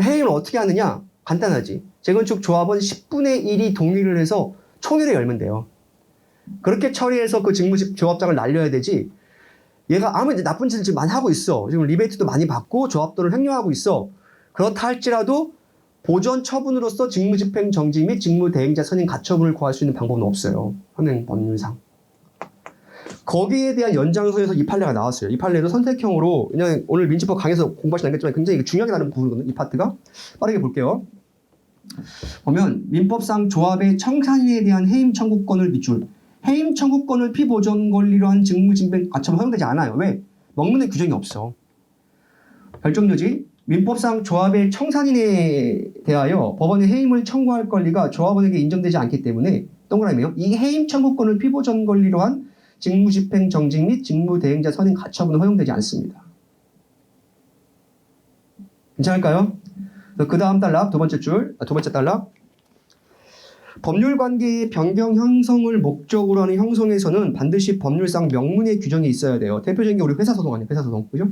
A: 해임을 어떻게 하느냐? 간단하지. 재건축 조합은 10분의 1이 동의를 해서 총회를 열면 돼요. 그렇게 처리해서 그 직무집 조합장을 날려야 되지. 얘가 아무리 나쁜 짓을 지금 많이 하고 있어. 지금 리베이트도 많이 받고 조합도를 횡령하고 있어. 그렇다 할지라도 보전 처분으로서 직무집행 정지 및 직무대행자 선임 가처분을 구할 수 있는 방법은 없어요. 현행 법률상. 거기에 대한 연장선에서 이 판례가 나왔어요. 이 판례도 선택형으로 그냥 오늘 민지법 강의에서 공부하시면 알겠지만 굉장히 중요하게 다른 부분이거든요. 이 파트가. 빠르게 볼게요. 보면 민법상 조합의 청산인에 대한 해임 청구권을 밑줄. 해임 청구권을 피보전 권리로 한 직무집행 가처분 허용되지 않아요. 왜? 명문의 규정이 없어. 결정요지. 민법상 조합의 청산인에 대하여 법원의 해임을 청구할 권리가 조합원에게 인정되지 않기 때문에 동그라미요. 이 해임 청구권을 피보전 권리로 한 직무집행 정직 및 직무대행자 선임 가처분은 허용되지 않습니다. 괜찮을까요? 그 다음 단락 두 번째 단락. 법률관계의 변경 형성을 목적으로 하는 형성에서는 반드시 법률상 명문의 규정이 있어야 돼요. 대표적인 게 우리 회사소송 아니에요? 회사소송. 그죠?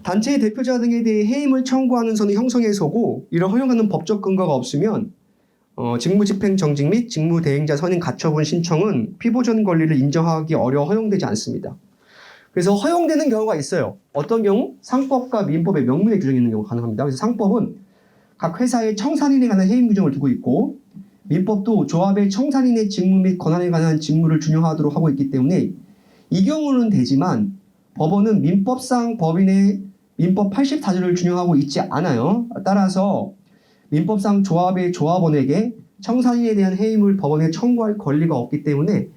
A: 단체의 대표자 등에 대해 해임을 청구하는 선은 형성에서고 이를 허용하는 법적 근거가 없으면 직무집행 정직 및 직무대행자 선임 가처분 신청은 피보전 권리를 인정하기 어려워 허용되지 않습니다. 그래서 허용되는 경우가 있어요. 어떤 경우? 상법과 민법의 명문의 규정이 있는 경우가 가능합니다. 그래서 상법은 각 회사의 청산인에 관한 해임 규정을 두고 있고 민법도 조합의 청산인의 직무 및 권한에 관한 직무를 준용하도록 하고 있기 때문에 이 경우는 되지만 법원은 민법상 법인의 민법 84조를 준용하고 있지 않아요. 따라서 민법상 조합의 조합원에게 청산인에 대한 해임을 법원에 청구할 권리가 없기 때문에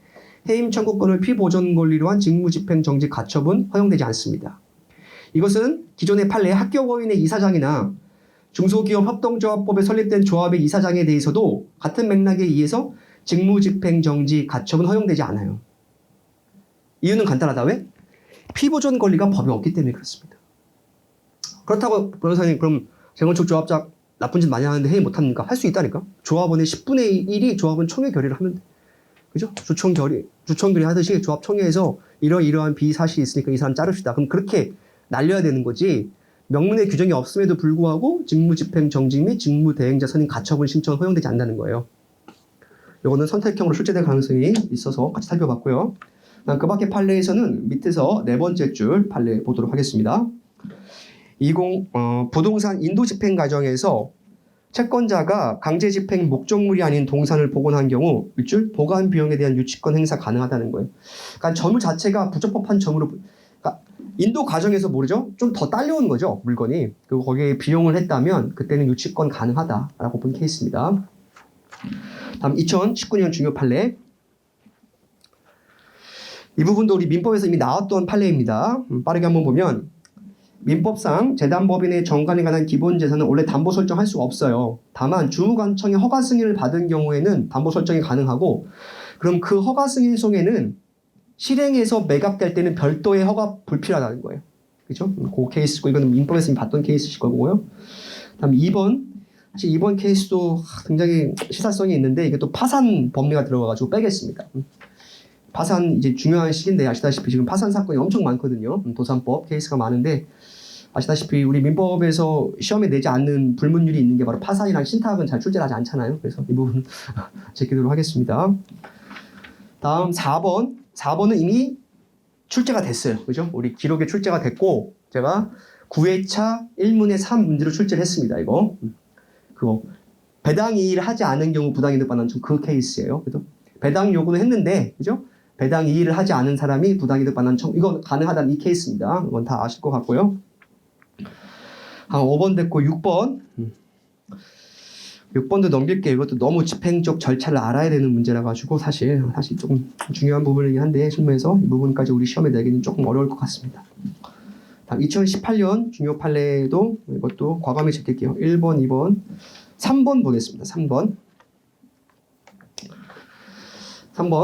A: 해임 청구권을 피보전 권리로 한 직무집행 정지 가처분 허용되지 않습니다. 이것은 기존의 판례 합격어인의 이사장이나 중소기업 협동조합법에 설립된 조합의 이사장에 대해서도 같은 맥락에 의해서 직무집행 정지 가처분 허용되지 않아요. 이유는 간단하다. 왜? 피보전 권리가 법에 없기 때문에 그렇습니다. 그렇다고 변호사님 그럼 재건축 조합자 나쁜 짓 많이 하는데 해임 못합니까? 할 수 있다니까. 조합원의 10분의 1이 조합원 총회 결의를 하면 돼. 그죠? 주총결의 하듯이 조합 총회에서 이러한 비사실이 있으니까 이 사람 자릅시다. 그럼 그렇게 날려야 되는 거지. 명문의 규정이 없음에도 불구하고 직무집행 정직 및 직무대행자 선임 가처분 신청 허용되지 않는다는 거예요. 이거는 선택형으로 출제될 가능성이 있어서 같이 살펴봤고요. 그 밖에 판례에서는 밑에서 네 번째 줄 판례 보도록 하겠습니다. 부동산 인도집행 과정에서 채권자가 강제집행 목적물이 아닌 동산을 복원한 경우 밑줄 보관 비용에 대한 유치권 행사 가능하다는 거예요. 그러니까 점유 자체가 부적법한 점으로 그러니까 인도 과정에서 모르죠? 좀 더 딸려온 거죠 물건이. 그리고 거기에 비용을 했다면 그때는 유치권 가능하다라고 본 케이스입니다. 다음 2019년 중요 판례. 이 부분도 우리 민법에서 이미 나왔던 판례입니다. 빠르게 한번 보면 민법상 재단법인의 정관에 관한 기본 재산은 원래 담보 설정할 수가 없어요. 다만 주무관청의 허가 승인을 받은 경우에는 담보 설정이 가능하고 그럼 그 허가 승인 속에는 실행해서 매각될 때는 별도의 허가 불필요하다는 거예요. 그죠? 그 케이스고 이거는 민법에서 이미 봤던 케이스일 거고요. 다음 2번. 사실 이번 케이스도 굉장히 시사성이 있는데 이게 또 파산 법리가 들어가가지고 빼겠습니다. 파산 이제 중요한 시기인데 아시다시피 지금 파산 사건이 엄청 많거든요. 도산법 케이스가 많은데 아시다시피 우리 민법에서 시험에 내지 않는 불문율이 있는 게 바로 파산이랑 신탁은 잘 출제를 하지 않잖아요. 그래서 이 부분 제끼도록 하겠습니다. 다음 4번. 4번은 이미 출제가 됐어요. 그죠? 우리 기록에 출제가 됐고 제가 9회차 1문의 3 문제로 출제를 했습니다. 이거. 그거 배당 이의를 하지 않은 경우 부당이득 받는 그 케이스예요. 그죠? 배당 요구는 했는데 그죠? 배당 이의를 하지 않은 사람이 부당이득 받는 이거 가능하다는 이 케이스입니다. 이건 다 아실 것 같고요. 5번 됐고 6번. 6번도 넘길게요. 이것도 너무 집행적 절차를 알아야 되는 문제라 가지고 사실 조금 중요한 부분이긴 한데 실무에서 이 부분까지 우리 시험에 내기는 조금 어려울 것 같습니다. 다음 2018년 중요 판례도 이것도 과감히 제낄게요. 1번, 2번, 3번 보겠습니다. 3번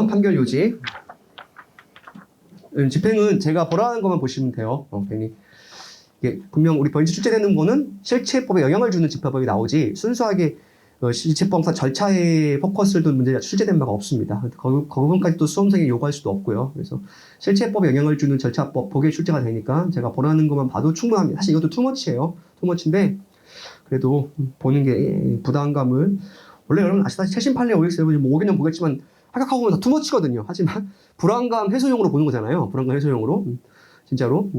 A: 판결 요지. 집행은 제가 보라는 것만 보시면 돼요. 괜히 이게 분명 우리 번지 출제되는 거는 실체법에 영향을 주는 집행법이 나오지 순수하게 실체법상 절차의 포커스를 둔 문제가 출제된 바가 없습니다. 그 부분까지 또 수험생이 요구할 수도 없고요. 그래서 실체법에 영향을 주는 절차법 보기에 출제가 되니까 제가 보라는 것만 봐도 충분합니다. 사실 이것도 투머치예요. 투머치인데 그래도 보는 게 부담감을 원래 여러분 아시다시피 최신 판례 OX 여러분이 뭐 5개년 보겠지만 합격하고 보면 다 투머치거든요. 하지만 불안감 해소용으로 보는 거잖아요. 불안감 해소용으로 진짜로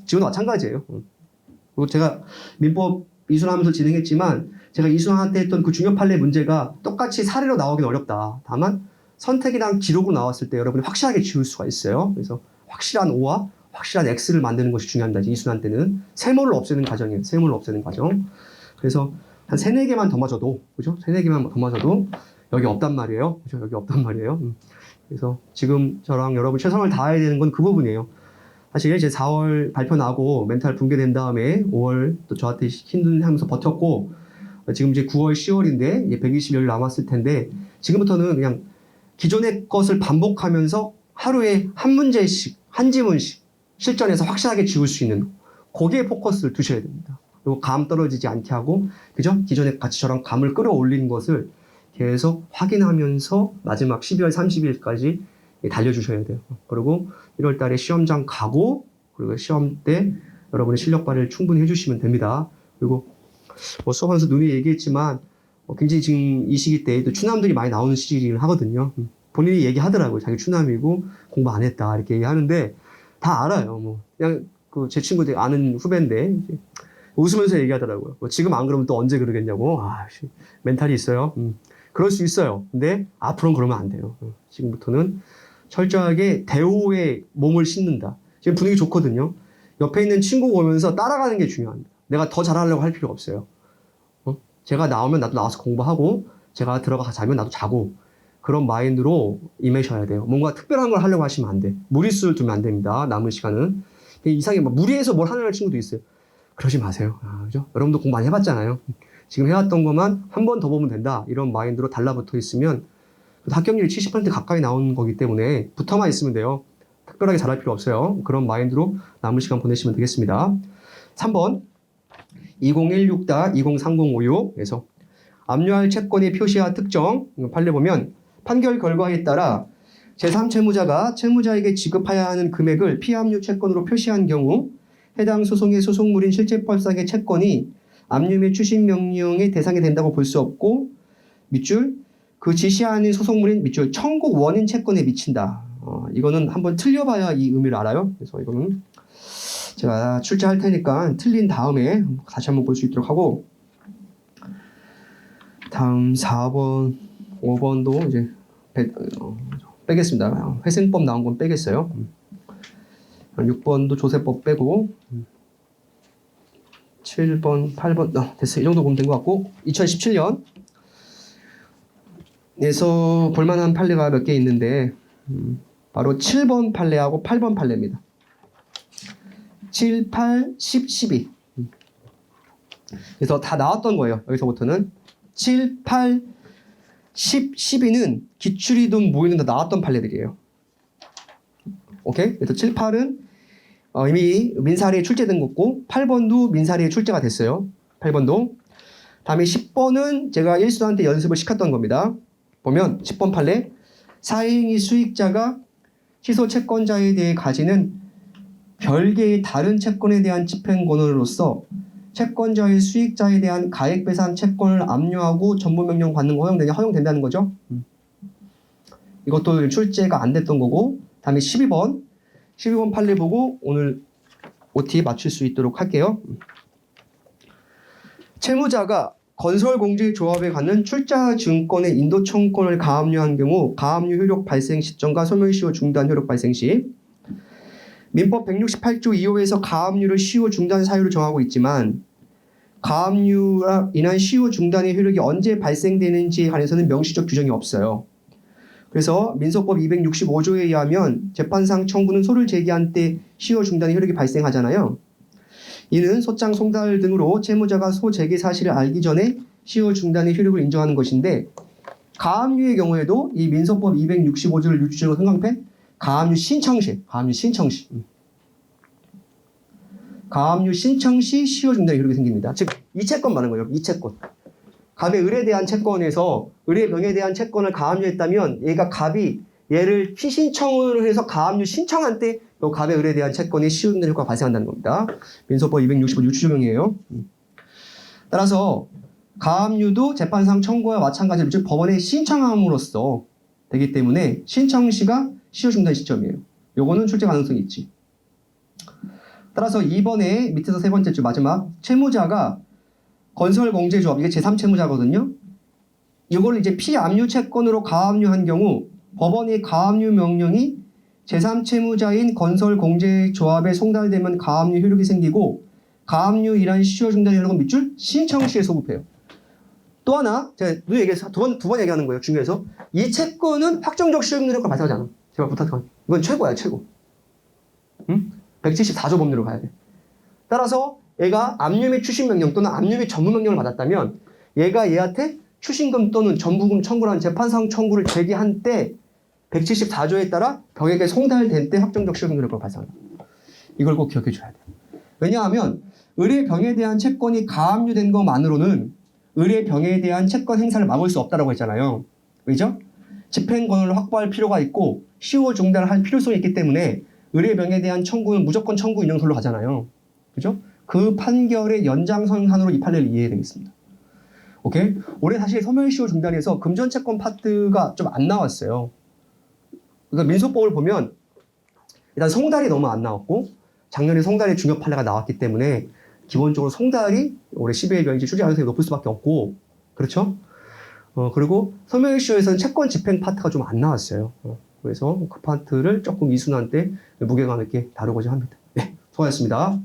A: 지금도 마찬가지예요. 그리고 제가 민법 이수하면서 진행했지만 제가 이수한테 했던 그 중요 판례 문제가 똑같이 사례로 나오긴 어렵다. 다만 선택이랑 기록으로 나왔을 때 여러분이 확실하게 지울 수가 있어요. 그래서 확실한 O와 확실한 X를 만드는 것이 중요합니다. 이수한 때는 세모를 없애는 과정이에요. 세모를 없애는 과정. 그래서 한 3, 4개만 더 맞아도, 그죠? 3, 4개만 더 맞아도 여기 없단 말이에요. 그죠? 여기 없단 말이에요. 그래서 지금 저랑 여러분 최선을 다해야 되는 건 그 부분이에요. 사실 이제 4월 발표 나고 멘탈 붕괴된 다음에 5월 또 저한테 힘들면서 버텼고 지금 이제 9월, 10월인데 이제 120여일 남았을 텐데 지금부터는 그냥 기존의 것을 반복하면서 하루에 한 문제씩, 한 지문씩 실전에서 확실하게 지울 수 있는 거기에 포커스를 두셔야 됩니다. 그리고 감 떨어지지 않게 하고, 그죠? 기존의 가치처럼 감을 끌어올리는 것을 계속 확인하면서 마지막 12월 30일까지 달려주셔야 돼요. 그리고 1월 달에 시험장 가고, 그리고 시험 때 여러분의 실력 발휘를 충분히 해주시면 됩니다. 그리고 뭐 수업하면서 누누이 얘기했지만, 굉장히 지금 이 시기 때 또 추남들이 많이 나오는 시기이긴 하거든요. 본인이 얘기하더라고요. 자기 추남이고 공부 안 했다. 이렇게 얘기하는데, 다 알아요. 뭐, 그냥 제 친구들 아는 후배인데, 이제 웃으면서 얘기하더라고요. 뭐 지금 안 그러면 또 언제 그러겠냐고. 멘탈이 있어요. 그럴 수 있어요. 근데 앞으로는 그러면 안 돼요. 지금부터는 철저하게 대우에 몸을 싣는다. 지금 분위기 좋거든요. 옆에 있는 친구가 오면서 따라가는 게 중요합니다. 내가 더 잘하려고 할 필요가 없어요. 제가 나오면 나도 나와서 공부하고, 제가 들어가서 자면 나도 자고, 그런 마인드로 임하셔야 돼요. 뭔가 특별한 걸 하려고 하시면 안 돼. 무리수를 두면 안 됩니다. 남은 시간은. 이상하게 막 무리해서 뭘 하려는 친구도 있어요. 그러지 마세요. 그죠? 여러분도 공부 많이 해봤잖아요. 지금 해왔던 것만 한 번 더 보면 된다. 이런 마인드로 달라붙어 있으면 합격률이 70% 가까이 나오는 거기 때문에 붙어만 있으면 돼요. 특별하게 잘할 필요 없어요. 그런 마인드로 남은 시간 보내시면 되겠습니다. 3번 2016-203056에서 압류할 채권의 표시와 특정 판례 보면 판결 결과에 따라 제3채무자가 채무자에게 지급해야 하는 금액을 피압류 채권으로 표시한 경우 해당 소송의 소송물인 실체법상의 채권이 압류 및 추심 명령의 대상이 된다고 볼 수 없고 밑줄 그 지시하는 소송물인 밑줄 청구 원인 채권에 미친다. 이거는 한번 틀려봐야 이 의미를 알아요. 그래서 이거는 제가 출제할 테니까 틀린 다음에 다시 한번 볼 수 있도록 하고 다음 4번, 5번도 이제 빼겠습니다. 회생법 나온 건 빼겠어요. 6번도 조세법 빼고 7번, 8번 됐어요. 이 정도 보면 된 것 같고 2017년 에서 볼만한 판례가 몇 개 있는데 바로 7번 판례하고 8번 판례입니다. 7, 8, 10, 12 그래서 다 나왔던 거예요. 여기서부터는 7, 8, 10, 12는 기출이 둔 모의는 다 나왔던 판례들이에요. 오케이? 그래서 7, 8은 이미 민사리에 출제된 거고 8번도 민사리에 출제가 됐어요. 8번도. 다음에 10번은 제가 1수한 때 연습을 시켰던 겁니다. 보면 10번 판례 사행위 수익자가 취소 채권자에 대해 가지는 별개의 다른 채권에 대한 집행 권한으로서 채권자의 수익자에 대한 가액배상 채권을 압류하고 전부명령 받는 거 허용된다는 거죠. 이것도 출제가 안 됐던 거고 다음에 12번 판례 보고 오늘 OT 맞출 수 있도록 할게요. 채무자가 건설공제조합에 갖는 출자증권의 인도청권을 가압류한 경우 가압류 효력 발생 시점과 소멸시효 중단 효력 발생 시 민법 168조 2호에서 가압류를 시효 중단 사유로 정하고 있지만 가압류로 인한 시효 중단의 효력이 언제 발생되는지에 관해서는 명시적 규정이 없어요. 그래서 민소법 265조에 의하면 재판상 청구는 소를 제기한 때 시효 중단의 효력이 발생하잖아요. 이는 소장, 송달 등으로 채무자가 소 제기 사실을 알기 전에 시효 중단의 효력을 인정하는 것인데 가압류의 경우에도 이 민소법 265조를 유추적으로 생각해 가압류 신청 시 시효 중단의 효력이 생깁니다. 즉 이채권 말하는 거예요. 이채권. 갑의 을에 대한 채권에서 을의 병에 대한 채권을 가압류했다면 얘가 갑이 얘를 피신청을 해서 가압류 신청한 때 이 갑의 을에 대한 채권이 시효중단 효과가 발생한다는 겁니다. 민소법 265 유추조명이에요. 따라서 가압류도 재판상 청구와 마찬가지로 즉 법원에 신청함으로써 되기 때문에 신청 시가 시효중단 시점이에요. 요거는 출제 가능성이 있지. 따라서 2번에 밑에서 세 번째 줄 마지막 채무자가 건설공제조합 이게 제3채무자거든요. 이걸 이제 피압류 채권으로 가압류한 경우 법원의 가압류 명령이 제3채무자인 건설공제조합에 송달되면 가압류 효력이 생기고 가압류 일한 시효중단 효력은 밑줄 신청 시에 소급해요. 또 하나 제가 늘 얘기해서 두 번 얘기하는 거예요. 중요해서 이 채권은 확정적 시효중단 효과가 발생하지 않아. 제발 부탁드려. 이건 최고야 최고. 응? 174조 법률로 가야 돼. 따라서 얘가 압류 및 추심 명령 또는 압류 및 전부 명령을 받았다면 얘가 얘한테 추심금 또는 전부금 청구를 한 재판상 청구를 제기한 때 174조에 따라 병에게 송달된 때 확정적 시효중단 효과가 발생한다. 이걸 꼭 기억해 줘야 돼. 왜냐하면 을의 병에 대한 채권이 가압류된 것만으로는 을의 병에 대한 채권 행사를 막을 수 없다고 했잖아요. 그죠? 집행 권한을 확보할 필요가 있고 시효 중단을 할 필요성이 있기 때문에 을의 병에 대한 청구는 무조건 청구 인용설로 가잖아요. 그죠? 그 판결의 연장선상으로 이 판례를 이해해야 되겠습니다. 오케이? 올해 사실 소멸시효 중단에서 금전채권 파트가 좀 안 나왔어요. 그러니까 민소법을 보면 일단 송달이 너무 안 나왔고 작년에 송달의 중요 판례가 나왔기 때문에 기본적으로 송달이 올해 12회 변이지 출제 가능성이 높을 수밖에 없고 그렇죠? 그리고 소멸시효에서는 채권 집행 파트가 좀 안 나왔어요. 그래서 그 파트를 조금 이순환 때 무게감 있게 다루고자 합니다. 네, 수고하셨습니다.